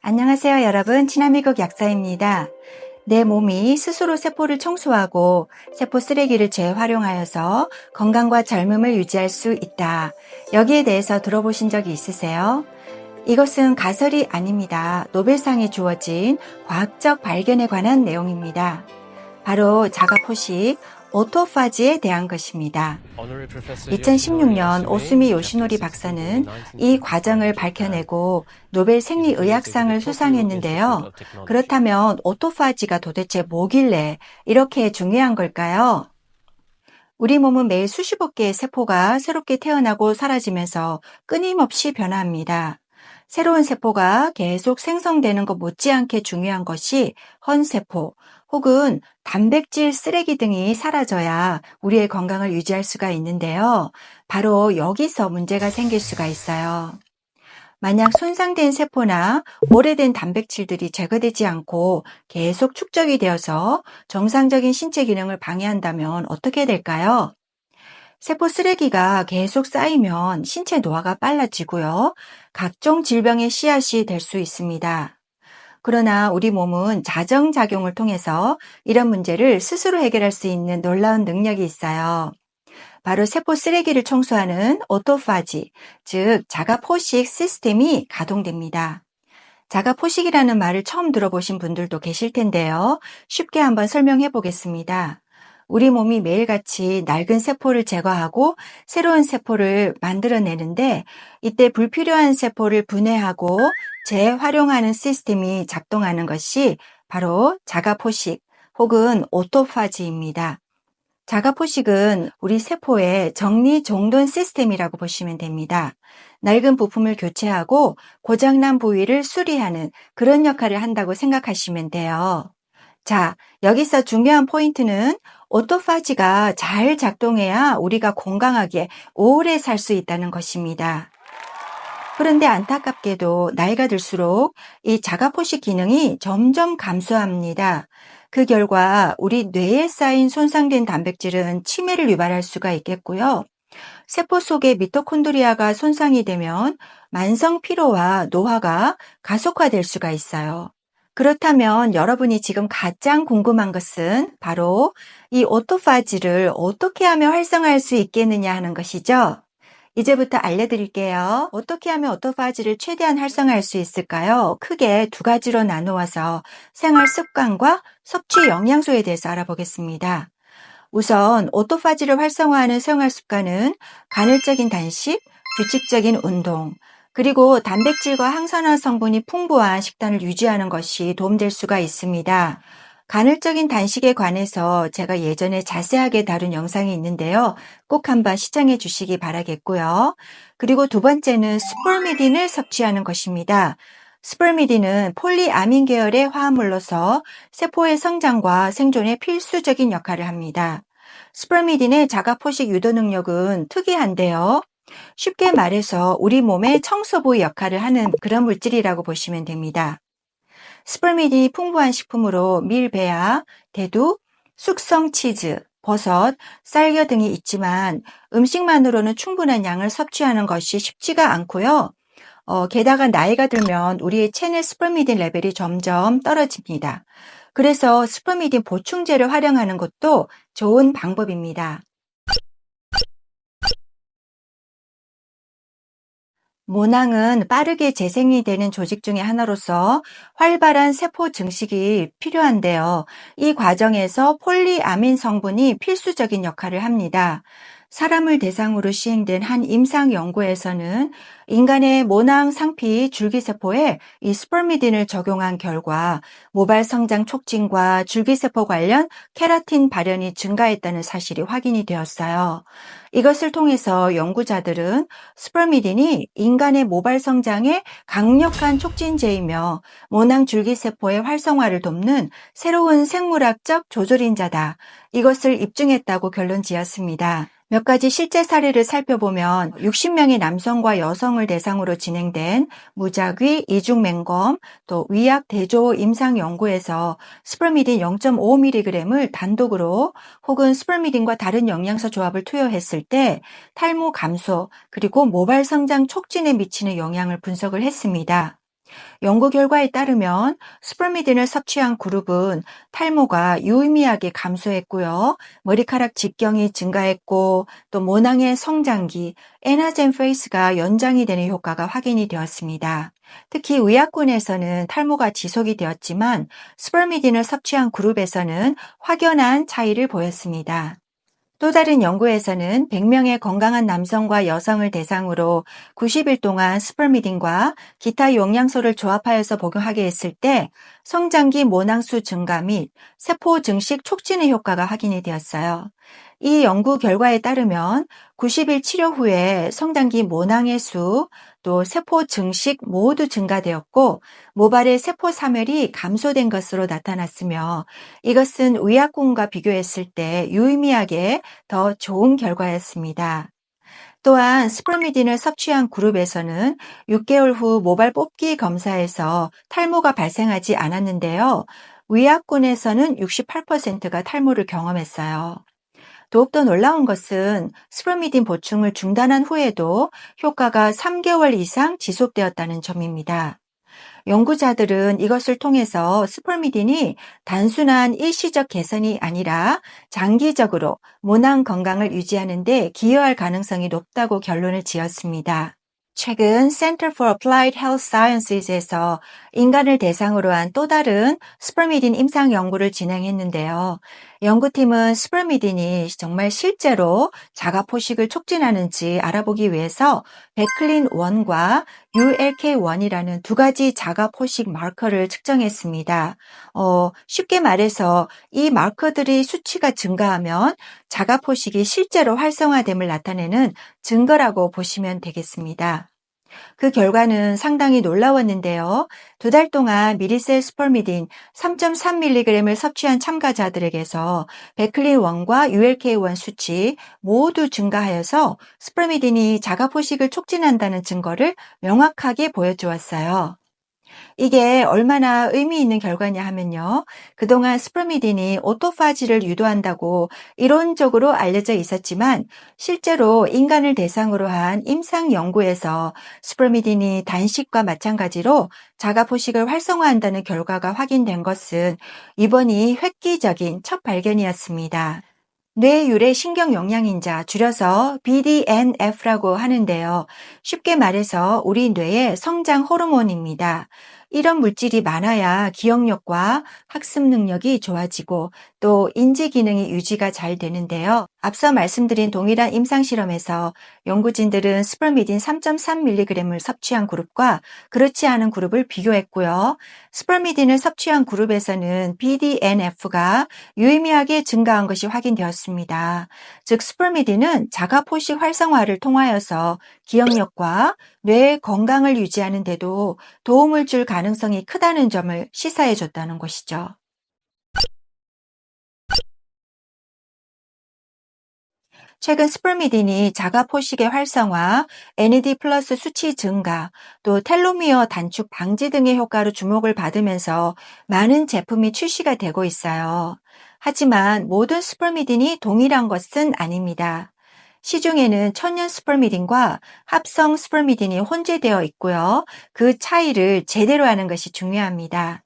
안녕하세요, 여러분. 친화미국 약사입니다. 내 몸이 스스로 세포를 청소하고 세포 쓰레기를 재활용하여서 건강과 젊음을 유지할 수 있다. 여기에 대해서 들어보신 적이 있으세요? 이것은 가설이 아닙니다. 노벨상이 주어진 과학적 발견에 관한 내용입니다. 바로 자가포식, 오토파지에 대한 것입니다. 2016년 오스미 요시노리 박사는 이 과정을 밝혀내고 노벨 생리의학상을 수상했는데요. 그렇다면 오토파지가 도대체 뭐길래 이렇게 중요한 걸까요? 우리 몸은 매일 수십억 개의 세포가 새롭게 태어나고 사라지면서 끊임없이 변화합니다. 새로운 세포가 계속 생성되는 것 못지않게 중요한 것이 헌세포 혹은 단백질 쓰레기 등이 사라져야 우리의 건강을 유지할 수가 있는데요. 바로 여기서 문제가 생길 수가 있어요. 만약 손상된 세포나 오래된 단백질들이 제거되지 않고 계속 축적이 되어서 정상적인 신체 기능을 방해한다면 어떻게 될까요? 세포 쓰레기가 계속 쌓이면 신체 노화가 빨라지고요. 각종 질병의 씨앗이 될 수 있습니다. 그러나 우리 몸은 자정작용을 통해서 이런 문제를 스스로 해결할 수 있는 놀라운 능력이 있어요. 바로 세포 쓰레기를 청소하는 오토파지, 즉 자가포식 시스템이 가동됩니다. 자가포식이라는 말을 처음 들어보신 분들도 계실 텐데요. 쉽게 한번 설명해 보겠습니다. 우리 몸이 매일같이 낡은 세포를 제거하고 새로운 세포를 만들어내는데 이때 불필요한 세포를 분해하고 재활용하는 시스템이 작동하는 것이 바로 자가포식 혹은 오토파지입니다. 자가포식은 우리 세포의 정리정돈 시스템이라고 보시면 됩니다. 낡은 부품을 교체하고 고장난 부위를 수리하는 그런 역할을 한다고 생각하시면 돼요. 자, 여기서 중요한 포인트는 오토파지가 잘 작동해야 우리가 건강하게 오래 살 수 있다는 것입니다. 그런데 안타깝게도 나이가 들수록 이 자가포식 기능이 점점 감소합니다. 그 결과 우리 뇌에 쌓인 손상된 단백질은 치매를 유발할 수가 있겠고요. 세포 속의 미토콘드리아가 손상이 되면 만성 피로와 노화가 가속화될 수가 있어요. 그렇다면 여러분이 지금 가장 궁금한 것은 바로 이 오토파지를 어떻게 하면 활성화할 수 있겠느냐 하는 것이죠. 이제부터 알려드릴게요. 어떻게 하면 오토파지를 최대한 활성화할 수 있을까요? 크게 두 가지로 나누어서 생활 습관과 섭취 영양소에 대해서 알아보겠습니다. 우선 오토파지를 활성화하는 생활 습관은 간헐적인 단식, 규칙적인 운동, 그리고 단백질과 항산화 성분이 풍부한 식단을 유지하는 것이 도움될 수가 있습니다. 간헐적인 단식에 관해서 제가 예전에 자세하게 다룬 영상이 있는데요. 꼭 한번 시청해 주시기 바라겠고요. 그리고 두 번째는 스폴미딘을 섭취하는 것입니다. 스폴미딘은 폴리아민 계열의 화합물로서 세포의 성장과 생존에 필수적인 역할을 합니다. 스폴미딘의 자가포식 유도 능력은 특이한데요. 쉽게 말해서 우리 몸의 청소부 역할을 하는 그런 물질이라고 보시면 됩니다. 스폴미딘이 풍부한 식품으로 밀, 배아, 대두, 숙성 치즈, 버섯, 쌀겨 등이 있지만 음식만으로는 충분한 양을 섭취하는 것이 쉽지가 않고요. 게다가 나이가 들면 우리의 체내 스폴미딘 레벨이 점점 떨어집니다. 그래서 스폴미딘 보충제를 활용하는 것도 좋은 방법입니다. 모낭은 빠르게 재생이 되는 조직 중의 하나로서 활발한 세포 증식이 필요한데요. 이 과정에서 폴리아민 성분이 필수적인 역할을 합니다. 사람을 대상으로 시행된 한 임상 연구에서는 인간의 모낭 상피 줄기세포에 이 스폴미딘을 적용한 결과 모발 성장 촉진과 줄기세포 관련 케라틴 발현이 증가했다는 사실이 확인이 되었어요. 이것을 통해서 연구자들은 스폴미딘이 인간의 모발 성장에 강력한 촉진제이며 모낭 줄기세포의 활성화를 돕는 새로운 생물학적 조절인자다. 이것을 입증했다고 결론 지었습니다. 몇 가지 실제 사례를 살펴보면 60명의 남성과 여성을 대상으로 진행된 무작위 이중맹검 또 위약 대조 임상 연구에서 스폴미딘 0.5mg을 단독으로 혹은 스폴미딘과 다른 영양소 조합을 투여했을 때 탈모 감소 그리고 모발 성장 촉진에 미치는 영향을 분석을 했습니다. 연구 결과에 따르면 스पर्미딘을 섭취한 그룹은 탈모가 유의미하게 감소했고요. 머리카락 직경이 증가했고 또 모낭의 성장기, 에나젠 페이스가 연장이 되는 효과가 확인이 되었습니다. 특히 의약군에서는 탈모가 지속이 되었지만 스पर्미딘을 섭취한 그룹에서는 확연한 차이를 보였습니다. 또 다른 연구에서는 100명의 건강한 남성과 여성을 대상으로 90일 동안 스permidin과 기타 영양소를 조합하여서 복용하게 했을 때 성장기 모낭수 증가 및 세포 증식 촉진의 효과가 확인이 되었어요. 이 연구 결과에 따르면 90일 치료 후에 성장기 모낭의 수, 또 세포 증식 모두 증가되었고 모발의 세포 사멸이 감소된 것으로 나타났으며 이것은 의약군과 비교했을 때 유의미하게 더 좋은 결과였습니다. 또한 스permidin을 섭취한 그룹에서는 6개월 후 모발 뽑기 검사에서 탈모가 발생하지 않았는데요. 의약군에서는 68%가 탈모를 경험했어요. 더욱더 놀라운 것은 스permidin 보충을 중단한 후에도 효과가 3개월 이상 지속되었다는 점입니다. 연구자들은 이것을 통해서 스permidin이 단순한 일시적 개선이 아니라 장기적으로 모낭 건강을 유지하는 데 기여할 가능성이 높다고 결론을 지었습니다. 최근 Center for Applied Health Sciences에서 인간을 대상으로 한 또 다른 스permidin 임상 연구를 진행했는데요. 연구팀은 스permidin이 정말 실제로 자가 포식을 촉진하는지 알아보기 위해서 베클린1과 ULK1이라는 두 가지 자가 포식 마커를 측정했습니다. 쉽게 말해서 이 마커들의 수치가 증가하면 자가 포식이 실제로 활성화됨을 나타내는 증거라고 보시면 되겠습니다. 그 결과는 상당히 놀라웠는데요. 2달 동안 미리셀 스permidin 3.3mg을 섭취한 참가자들에게서 베클린1과 ULK1 수치 모두 증가하여서 스permidin이 자가 포식을 촉진한다는 증거를 명확하게 보여주었어요. 이게 얼마나 의미 있는 결과냐 하면요. 그동안 스permidin이 오토파지를 유도한다고 이론적으로 알려져 있었지만 실제로 인간을 대상으로 한 임상 연구에서 스permidin이 단식과 마찬가지로 자가 포식을 활성화한다는 결과가 확인된 것은 이번이 획기적인 첫 발견이었습니다. 뇌유래 신경영양인자, 줄여서 BDNF라고 하는데요. 쉽게 말해서 우리 뇌의 성장 호르몬입니다. 이런 물질이 많아야 기억력과 학습 능력이 좋아지고 또 인지 기능이 유지가 잘 되는데요. 앞서 말씀드린 동일한 임상실험에서 연구진들은 스permidin 3.3mg을 섭취한 그룹과 그렇지 않은 그룹을 비교했고요. 스permidin을 섭취한 그룹에서는 BDNF가 유의미하게 증가한 것이 확인되었습니다. 즉 스permidin은 자가 포식 활성화를 통하여서 기억력과 뇌의 건강을 유지하는 데도 도움을 줄 가능성이 크다는 점을 시사해 줬다는 것이죠. 최근 스permidin이 자가 포식의 활성화, NAD+ 수치 증가, 또 텔로미어 단축 방지 등의 효과로 주목을 받으면서 많은 제품이 출시가 되고 있어요. 하지만 모든 스permidin이 동일한 것은 아닙니다. 시중에는 천연 스permidin과 합성 스permidin이 혼재되어 있고요. 그 차이를 제대로 아는 것이 중요합니다.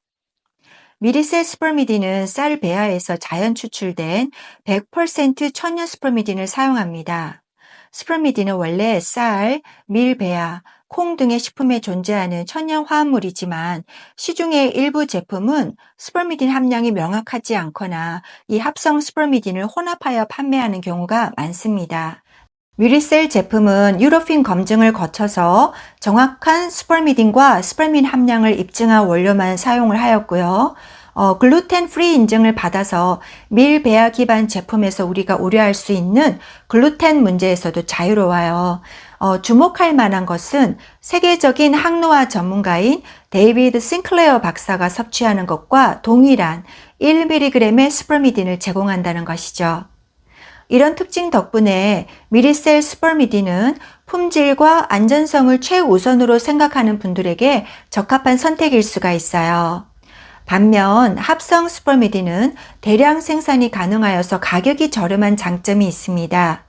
미리셀 스permidin은 쌀 배아에서 자연 추출된 100% 천연 스permidin을 사용합니다. 스permidin은 원래 쌀, 밀 배아, 콩 등의 식품에 존재하는 천연 화합물이지만 시중의 일부 제품은 스permidin 함량이 명확하지 않거나 이 합성 스permidin을 혼합하여 판매하는 경우가 많습니다. 뮤리셀 제품은 유로핀 검증을 거쳐서 정확한 스permidin과 스permin 함량을 입증한 원료만 사용을 하였고요. 글루텐 프리 인증을 받아서 밀 배아 기반 제품에서 우리가 우려할 수 있는 글루텐 문제에서도 자유로워요. 주목할 만한 것은 세계적인 항노화 전문가인 데이비드 싱클레어 박사가 섭취하는 것과 동일한 1mg의 스permidin을 제공한다는 것이죠. 이런 특징 덕분에 미리셀 스permidin은 품질과 안전성을 최우선으로 생각하는 분들에게 적합한 선택일 수가 있어요. 반면 합성 스permidin은 대량 생산이 가능하여서 가격이 저렴한 장점이 있습니다.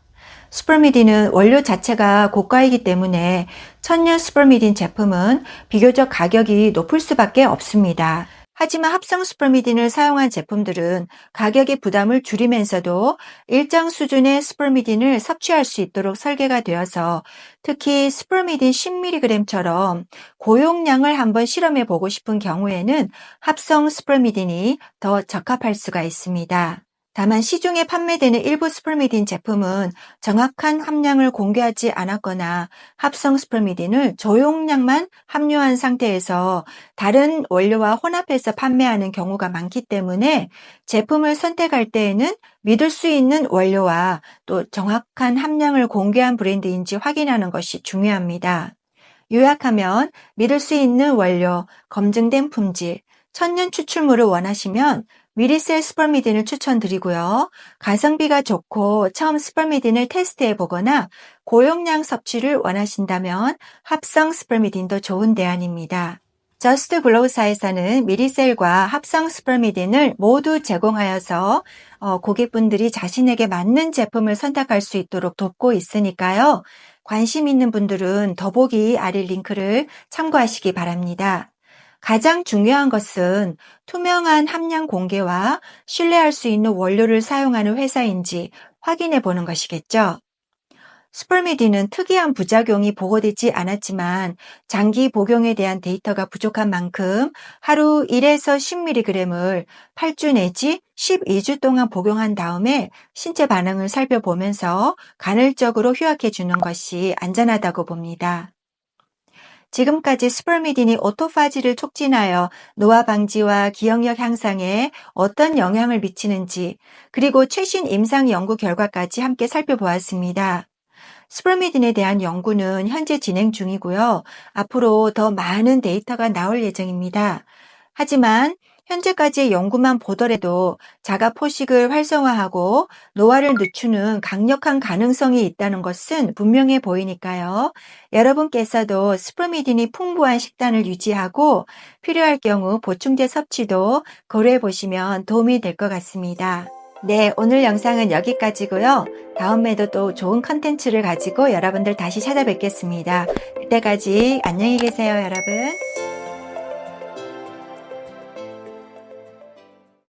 스펄미딘은 원료 자체가 고가이기 때문에 천연 스펄미딘 제품은 비교적 가격이 높을 수밖에 없습니다. 하지만 합성 스펄미딘을 사용한 제품들은 가격의 부담을 줄이면서도 일정 수준의 스펄미딘을 섭취할 수 있도록 설계가 되어서 특히 스펄미딘 10mg처럼 고용량을 한번 실험해 보고 싶은 경우에는 합성 스펄미딘이 더 적합할 수가 있습니다. 다만 시중에 판매되는 일부 스펄미딘 제품은 정확한 함량을 공개하지 않았거나 합성 스펄미딘을 저용량만 함유한 상태에서 다른 원료와 혼합해서 판매하는 경우가 많기 때문에 제품을 선택할 때에는 믿을 수 있는 원료와 또 정확한 함량을 공개한 브랜드인지 확인하는 것이 중요합니다. 요약하면 믿을 수 있는 원료, 검증된 품질, 천연 추출물을 원하시면 미리셀 스펄미딘을 추천드리고요. 가성비가 좋고 처음 스펄미딘을 테스트해 보거나 고용량 섭취를 원하신다면 합성 스펄미딘도 좋은 대안입니다. 저스트 글로우사에서는 미리셀과 합성 스펄미딘을 모두 제공하여서 고객분들이 자신에게 맞는 제품을 선택할 수 있도록 돕고 있으니까요. 관심 있는 분들은 더보기 아래 링크를 참고하시기 바랍니다. 가장 중요한 것은 투명한 함량 공개와 신뢰할 수 있는 원료를 사용하는 회사인지 확인해 보는 것이겠죠. 스펄미딘은 특이한 부작용이 보고되지 않았지만 장기 복용에 대한 데이터가 부족한 만큼 하루 1에서 10mg을 8주 내지 12주 동안 복용한 다음에 신체 반응을 살펴보면서 간헐적으로 휴학해 주는 것이 안전하다고 봅니다. 지금까지 스펄미딘이 오토파지를 촉진하여 노화 방지와 기억력 향상에 어떤 영향을 미치는지, 그리고 최신 임상 연구 결과까지 함께 살펴보았습니다. 스펄미딘에 대한 연구는 현재 진행 중이고요. 앞으로 더 많은 데이터가 나올 예정입니다. 하지만 현재까지의 연구만 보더라도 자가 포식을 활성화하고 노화를 늦추는 강력한 가능성이 있다는 것은 분명해 보이니까요. 여러분께서도 스펄미딘이 풍부한 식단을 유지하고 필요할 경우 보충제 섭취도 고려해 보시면 도움이 될 것 같습니다. 네, 오늘 영상은 여기까지고요. 다음에도 또 좋은 컨텐츠를 가지고 여러분들 다시 찾아뵙겠습니다. 그때까지 안녕히 계세요, 여러분.